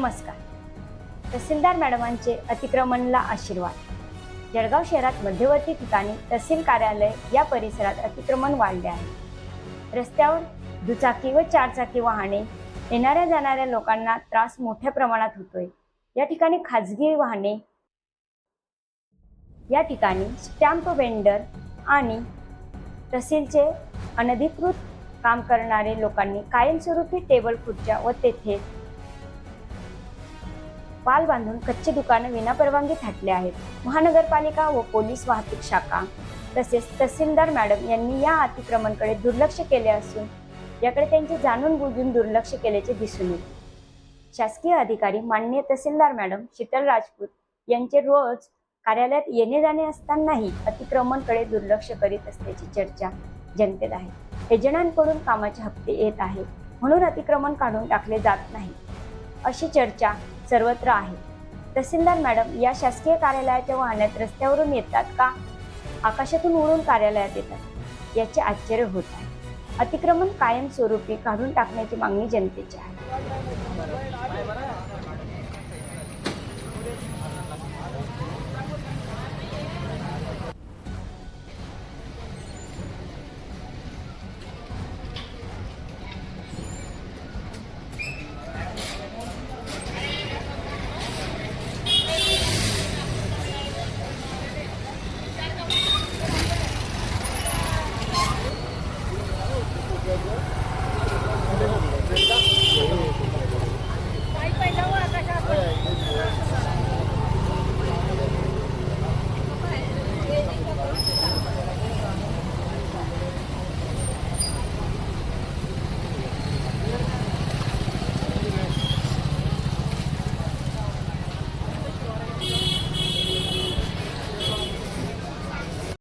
नमस्कार. तहसीलदार मॅडमांचे अतिक्रमणला आशीर्वाद. जळगाव शहरात मध्यवर्ती ठिकाणी तहसील कार्यालय या परिसरात अतिक्रमण वाढले आहे. रस्त्यावर दुचाकी व चारचाकी वाहने येणाऱ्या जाणाऱ्या लोकांना त्रास मोठ्या प्रमाणात होतोय. या ठिकाणी खाजगी वाहने, या ठिकाणी स्टॅम्प वेंडर आणि तहसीलचे अनधिकृत काम करणारे लोकांनी कायमस्वरूपी टेबल खुर्च्या व तेथे पाल बांधून कच्चे दुकानं विनापरवानगी थाटले आहेत. महानगरपालिका व पोलीस वाहतूक शाखा तसेच तहसीलदार मॅडम यांनी या अतिक्रमणकडे दुर्लक्ष केले असून याकडे त्यांचे जाणून बुजून दुर्लक्ष केल्याचे दिसून येते. शासकीय अधिकारी माननीय तहसीलदार मॅडम शीतल राजपूत यांचे रोज कार्यालयात येणे जाणे असतानाही अतिक्रमणकडे दुर्लक्ष करीत असल्याची चर्चा जनतेत आहे. एजंटांकडून कामाचे हप्ते येत आहेत म्हणून अतिक्रमण काढून टाकले जात नाही अशी चर्चा सर्वत्र आहे. तहसीलदार मॅडम या शासकीय कार्यालयाच्या वाहनात रस्त्यावरून येतात का आकाशातून उडून कार्यालयात येतात याचे आश्चर्य होत आहे. अतिक्रमण कायमस्वरूपी काढून टाकण्याची मागणी जनतेची आहे.